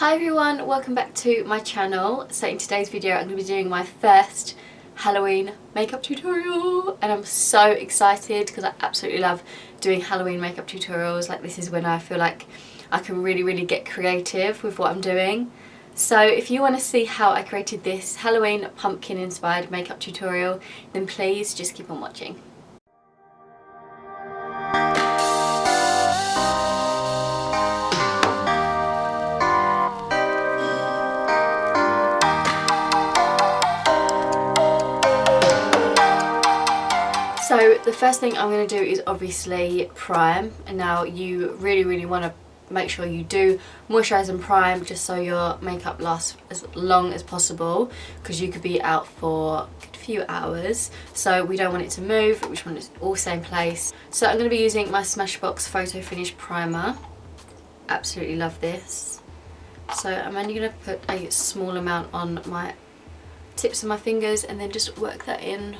Hi everyone, welcome back to my channel. So in today's video I'm going to be doing my first Halloween makeup tutorial and I'm so excited because I absolutely love doing Halloween makeup tutorials. Like, this is when I feel like I can really get creative with what I'm doing. So if you want to see how I created this Halloween pumpkin inspired makeup tutorial, then please just keep on watching. So the first thing I'm going to do is obviously prime, and now you really want to make sure you do moisturise and prime just so your makeup lasts as long as possible, because you could be out for a few hours, so we don't want it to move, we just want it to all stay in place. So I'm going to be using my Smashbox Photo Finish Primer. Absolutely love this. So I'm only going to put a small amount on my tips of my fingers and then just work that in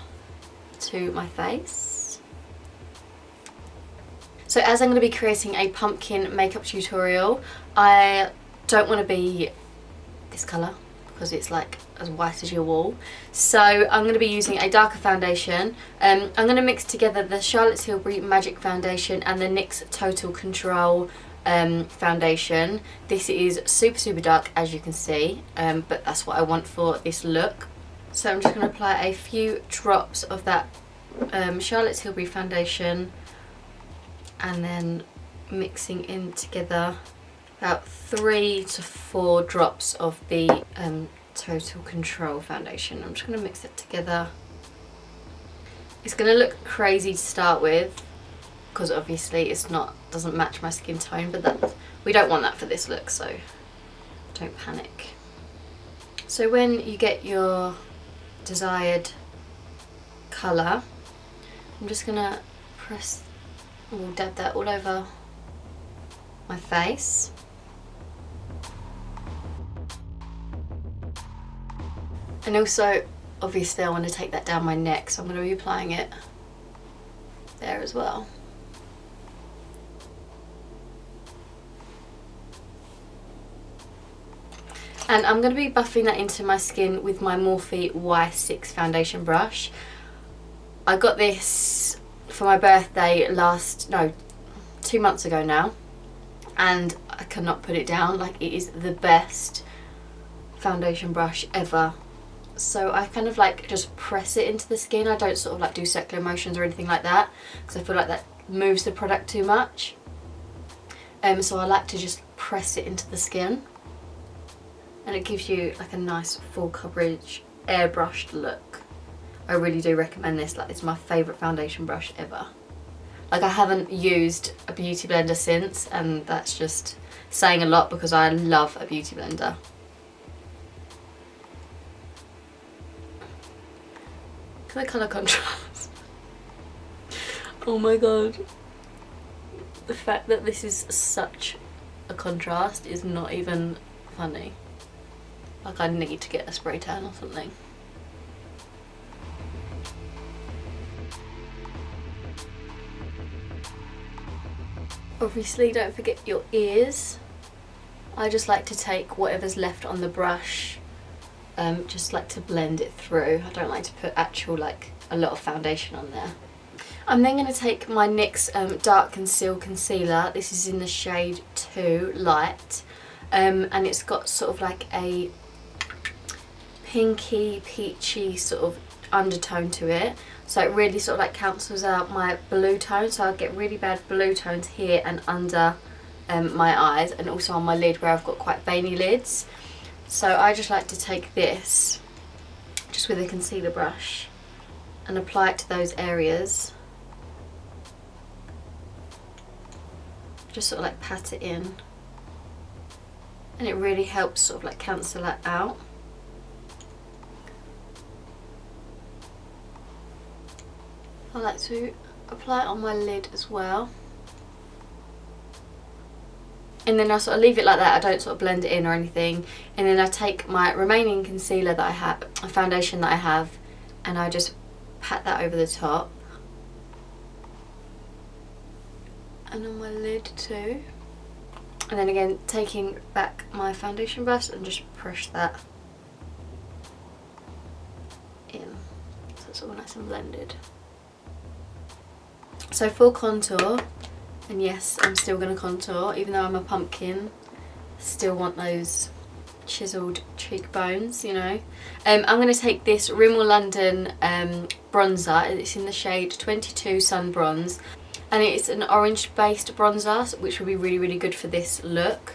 to my face. So as I'm going to be creating a pumpkin makeup tutorial, I don't want to be this colour because it's like as white as your wall. So I'm going to be using a darker foundation. I'm going to mix together the Charlotte Tilbury Magic Foundation and the NYX Total Control foundation. This is super dark, as you can see, but that's what I want for this look. So I'm just going to apply a few drops of that Charlotte Tilbury foundation and then mixing in together about 3 to 4 drops of the Total Control foundation. I'm just going to mix it together. It's going to look crazy to start with because obviously doesn't match my skin tone, but we don't want that for this look, so don't panic. So when you get your desired colour, I'm just gonna dab that all over my face. And also obviously I want to take that down my neck, so I'm going to be applying it there as well. And I'm going to be buffing that into my skin with my Morphe Y6 foundation brush. I got this for my birthday 2 months ago now, and I cannot put it down. Like, it is the best foundation brush ever. So I kind of like just press it into the skin. I don't sort of like do circular motions or anything like that because I feel like that moves the product too much. So I like to just press it into the skin. And it gives you like a nice full coverage airbrushed look. I really do recommend this. Like, it's my favourite foundation brush ever. Like, I haven't used a beauty blender since, and that's just saying a lot because I love a beauty blender. Look at the colour contrast. Oh my god. The fact that this is such a contrast is not even funny. Like, I need to get a spray tan or something. Obviously don't forget your ears. I just like to take whatever's left on the brush, just like to blend it through. I don't like to put actual like a lot of foundation on there. I'm then going to take my NYX Dark Conceal Concealer. This is in the shade 2 Light, and it's got sort of like a pinky peachy sort of undertone to it, so it really sort of like cancels out my blue tone, so I get really bad blue tones here and under my eyes, and also on my lid where I've got quite veiny lids. So I just like to take this just with a concealer brush and apply it to those areas. Just sort of like pat it in, and it really helps sort of like cancel that out. I like to apply it on my lid as well. And then I sort of leave it like that. I don't sort of blend it in or anything. And then I take my remaining concealer that I have, a foundation that I have, and I just pat that over the top. And on my lid too. And then again, taking back my foundation brush and just push that in, so it's all nice and blended. So for contour, and yes, I'm still going to contour, even though I'm a pumpkin, still want those chiseled cheekbones, you know. I'm going to take this Rimmle London bronzer. It's in the shade 22 Sun Bronze, and it's an orange based bronzer, which will be really, really good for this look.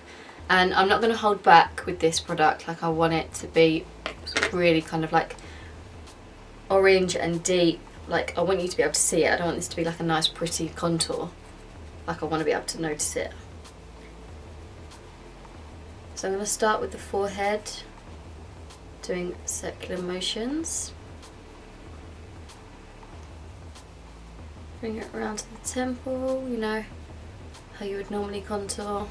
And I'm not going to hold back with this product. Like, I want it to be really kind of like orange and deep. Like, I want you to be able to see it. I don't want this to be like a nice pretty contour. Like, I want to be able to notice it. So I'm going to start with the forehead, doing circular motions. Bring it around to the temple, you know, how you would normally contour.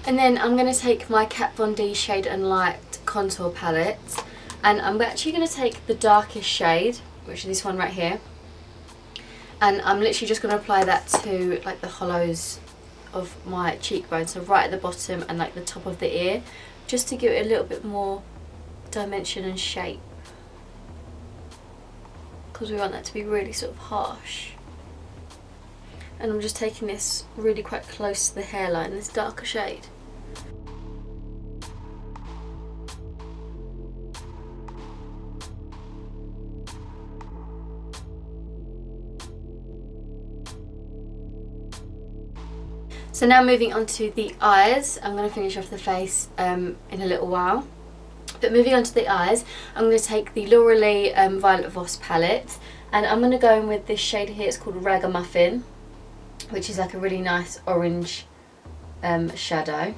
And then I'm going to take my Kat Von D Shade and Light contour palette, and I'm actually going to take the darkest shade, which is this one right here, and I'm literally just going to apply that to like the hollows of my cheekbone, so right at the bottom and like the top of the ear, just to give it a little bit more dimension and shape, because we want that to be really sort of harsh. And I'm just taking this really quite close to the hairline, this darker shade. So now moving on to the eyes. I'm going to finish off the face in a little while. But moving on to the eyes, I'm going to take the Laura Lee Violet Voss palette, and I'm going to go in with this shade here. It's called Ragamuffin, which is like a really nice orange shadow.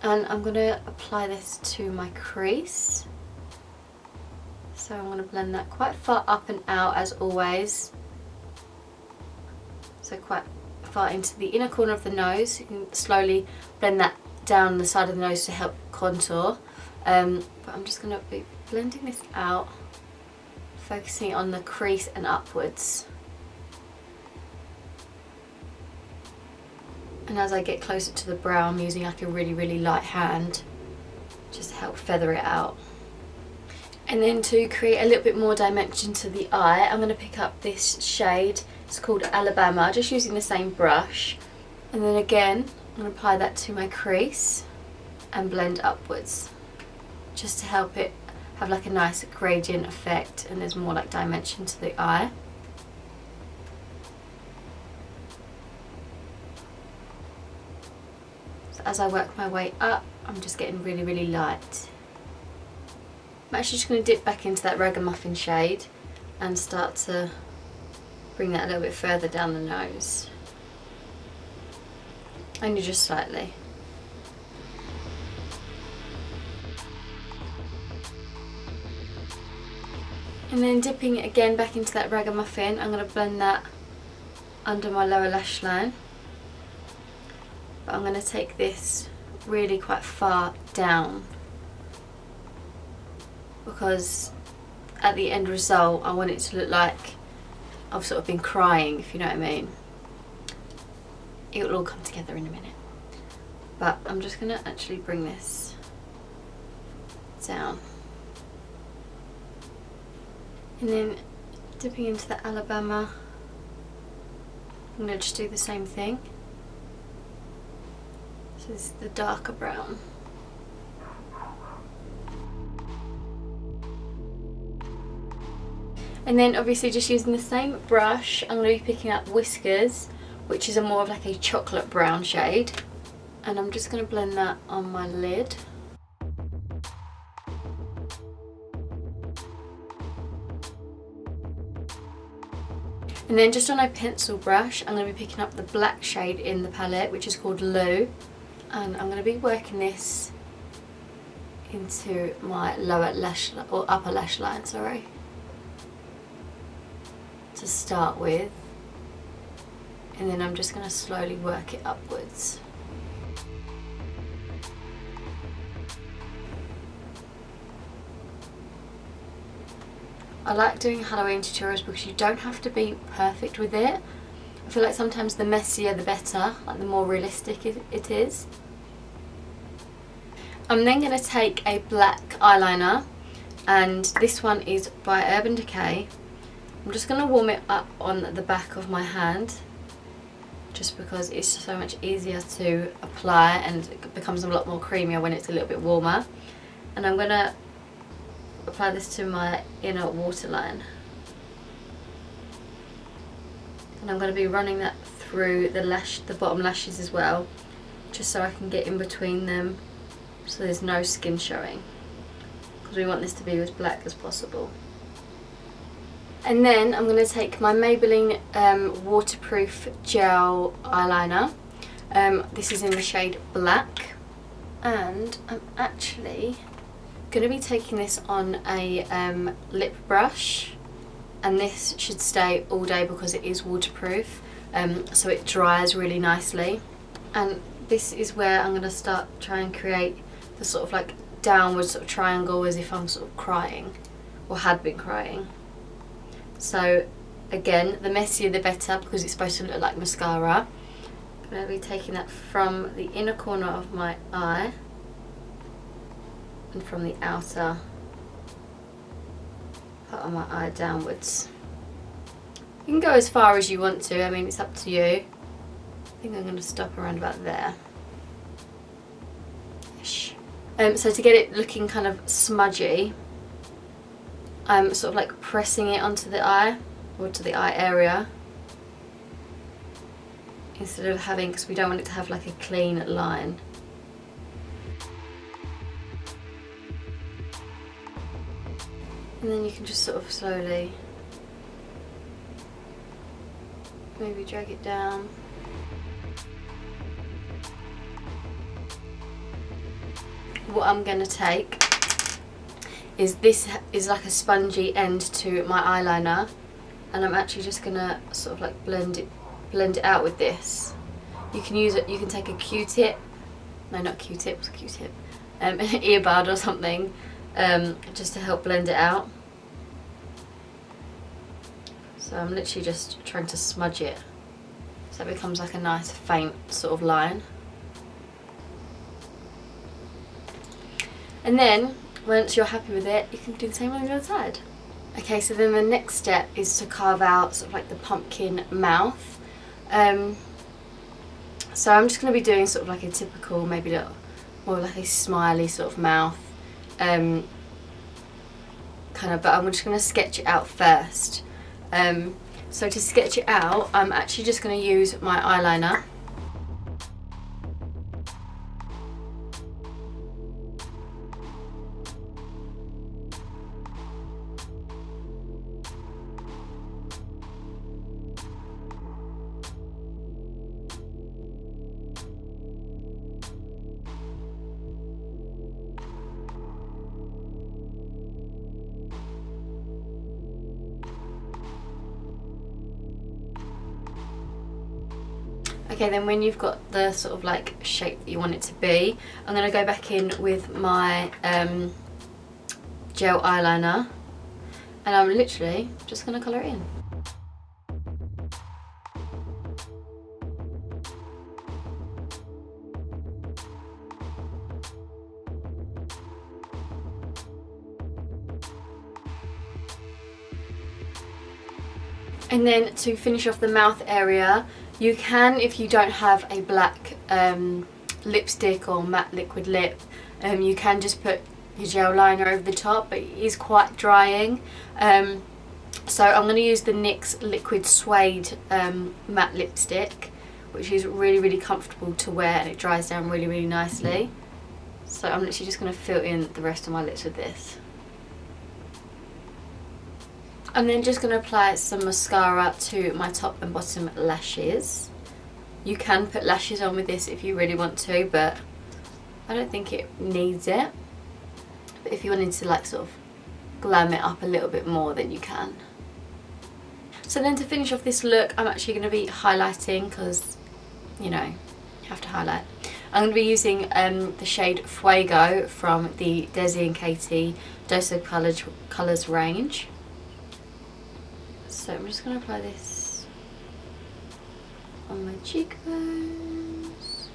And I'm going to apply this to my crease. So I'm going to blend that quite far up and out as always. So quite far into the inner corner of the nose. You can slowly blend that down the side of the nose to help contour. But I'm just going to be blending this out, focusing on the crease and upwards. And as I get closer to the brow, I'm using like a really, really light hand just to help feather it out. And then to create a little bit more dimension to the eye, I'm going to pick up this shade. It's called Alabama, just using the same brush. And then again, I'm going to apply that to my crease and blend upwards, just to help it have like a nice gradient effect, and there's more like dimension to the eye. So as I work my way up, I'm just getting really, really light. I'm actually just going to dip back into that Ragamuffin shade and start to bring that a little bit further down the nose. Only just slightly. And then dipping it again back into that Ragamuffin, I'm going to blend that under my lower lash line. But I'm going to take this really quite far down, because at the end result I want it to look like I've sort of been crying, if you know what I mean. It will all come together in a minute. But I'm just going to actually bring this down. And then dipping into the Alabama, I'm going to just do the same thing. So this is the darker brown. And then obviously just using the same brush, I'm going to be picking up Whiskers, which is a more of like a chocolate brown shade. And I'm just going to blend that on my lid. And then just on a pencil brush, I'm going to be picking up the black shade in the palette, which is called Lou. And I'm going to be working this into my lower lash, or upper lash line, sorry, to start with, and then I'm just going to slowly work it upwards. I like doing Halloween tutorials because you don't have to be perfect with it. I feel like sometimes the messier the better, like the more realistic it is. I'm then going to take a black eyeliner, and this one is by Urban Decay. I'm just going to warm it up on the back of my hand, just because it's so much easier to apply and it becomes a lot more creamier when it's a little bit warmer. And I'm going to apply this to my inner waterline. And I'm going to be running that through the bottom lashes as well, just so I can get in between them so there's no skin showing, because we want this to be as black as possible. And then I'm going to take my Maybelline waterproof gel eyeliner. This is in the shade Black, and I'm actually going to be taking this on a lip brush, and this should stay all day because it is waterproof, so it dries really nicely. And this is where I'm going to start trying to create the sort of like downward sort of triangle, as if I'm sort of crying or had been crying. So again, the messier the better, because it's supposed to look like mascara. I'm going to be taking that from the inner corner of my eye and from the outer part of my eye downwards. You can go as far as you want to, I mean it's up to you. I think I'm going to stop around about there. Ish. So to get it looking kind of smudgy, I'm sort of like pressing it onto the eye, or to the eye area, instead of having, because we don't want it to have like a clean line. And then you can just sort of slowly maybe drag it down. What I'm going to take is, this is like a spongy end to my eyeliner, and I'm actually just going to sort of like blend it out with this. You can use it, you can take a Q-tip, no not Q-tip, what's a Q-tip? An earbud or something, just to help blend it out. So I'm literally just trying to smudge it so it becomes like a nice faint sort of line. And then once you're happy with it, you can do the same on the other side. Okay, so then the next step is to carve out sort of like the pumpkin mouth. So I'm just going to be doing sort of like a typical, maybe a little more like a smiley sort of mouth, kind of, but I'm just going to sketch it out first. So to sketch it out, I'm actually just going to use my eyeliner. Okay, then when you've got the sort of like shape that you want it to be, I'm going to go back in with my gel eyeliner, and I'm literally just going to colour it in. And then to finish off the mouth area, you can, if you don't have a black lipstick or matte liquid lip, you can just put your gel liner over the top, but it is quite drying. So I'm going to use the NYX Liquid Suede matte lipstick, which is really, really comfortable to wear, and it dries down really, really nicely. So I'm literally just going to fill in the rest of my lips with this. I'm then just going to apply some mascara to my top and bottom lashes. You can put lashes on with this if you really want to, but I don't think it needs it. But if you wanted to like sort of glam it up a little bit more, then you can. So then to finish off this look, I'm actually going to be highlighting because, you know, you have to highlight. I'm going to be using the shade Fugeo from the Desi and Katy Dose of Colours range. So I'm just going to apply this on my cheekbones,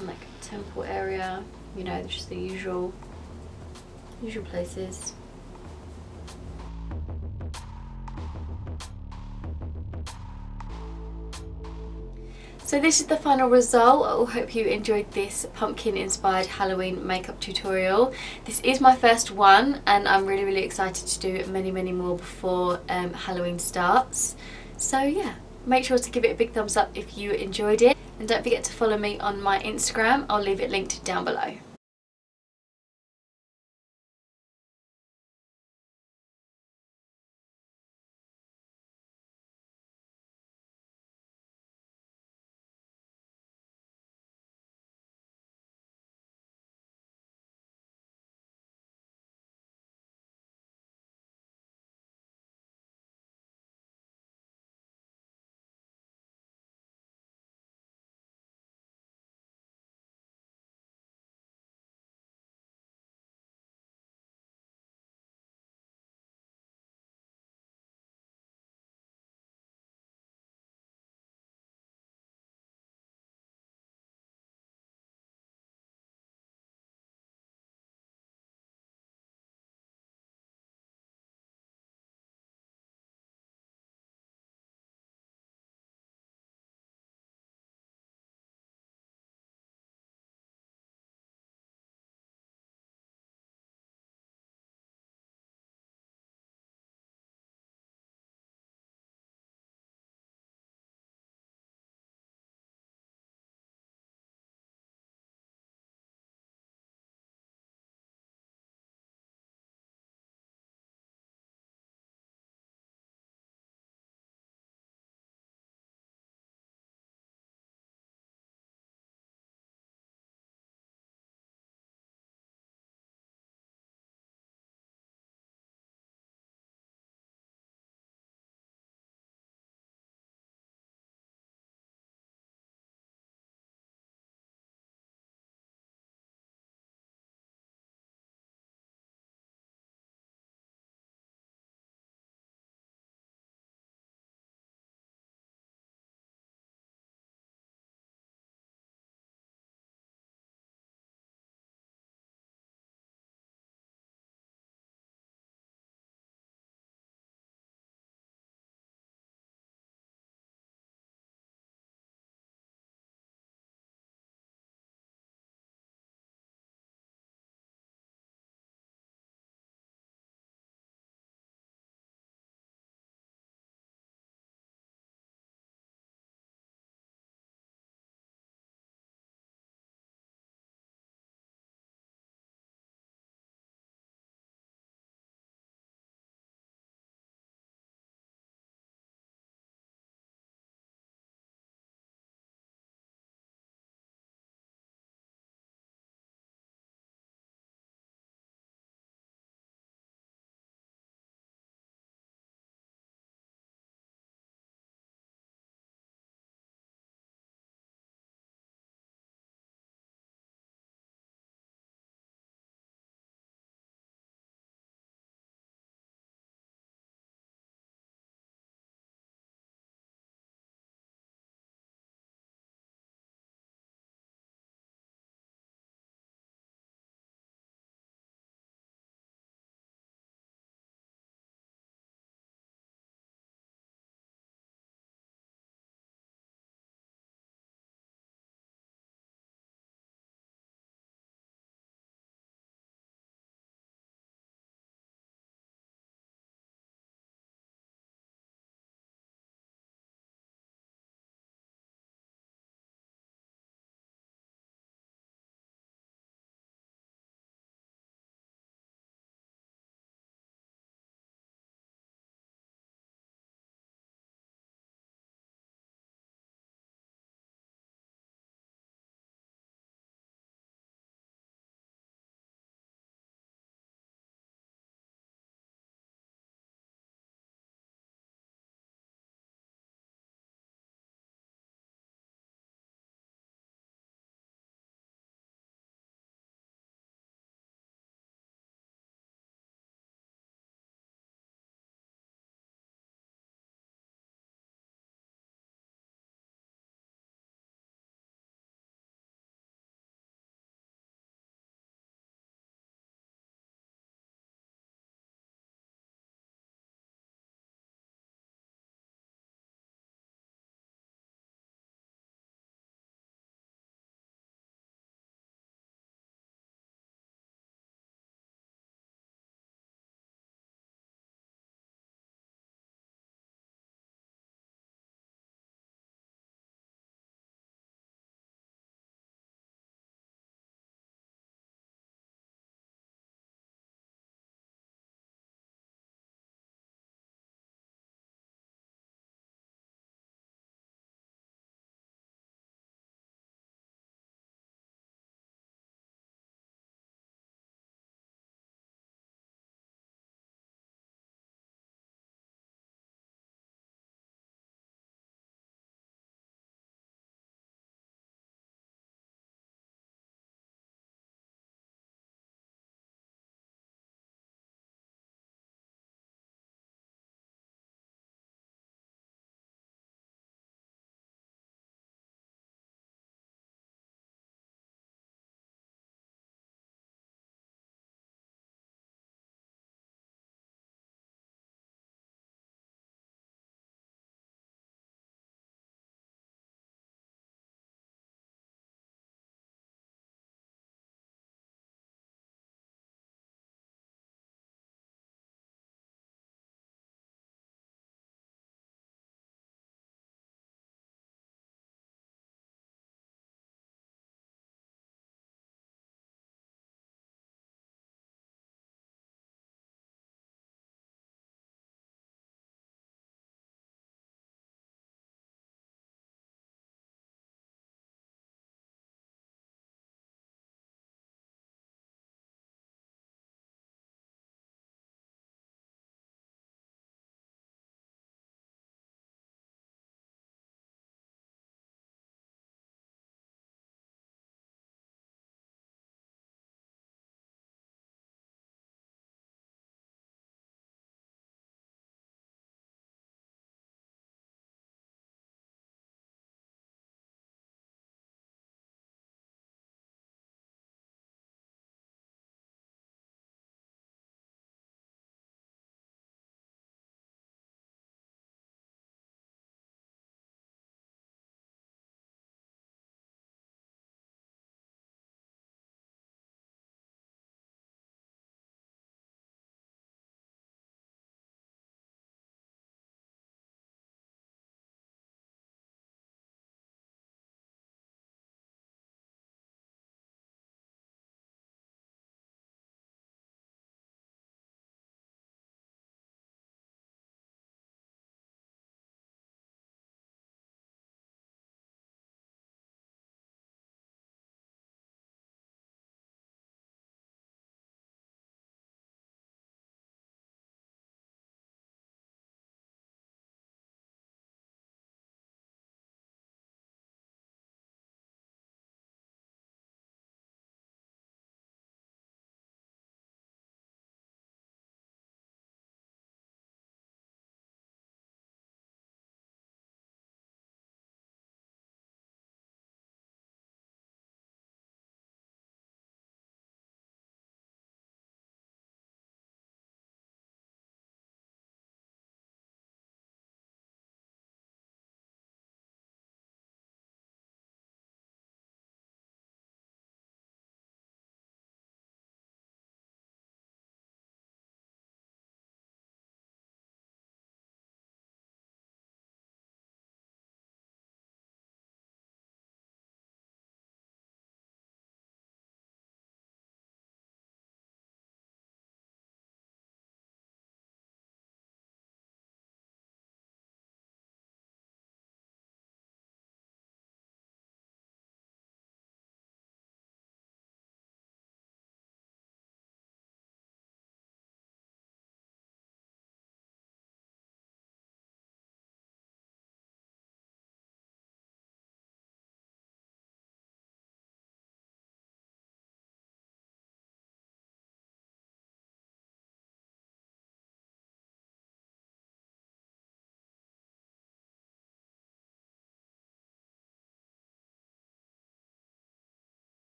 on like temple area, you know, just the usual places. So this is the final result. I hope you enjoyed this pumpkin inspired Halloween makeup tutorial. This is my first one and I'm really excited to do many more before Halloween starts. So yeah, make sure to give it a big thumbs up if you enjoyed it, and don't forget to follow me on my Instagram. I'll leave it linked down below.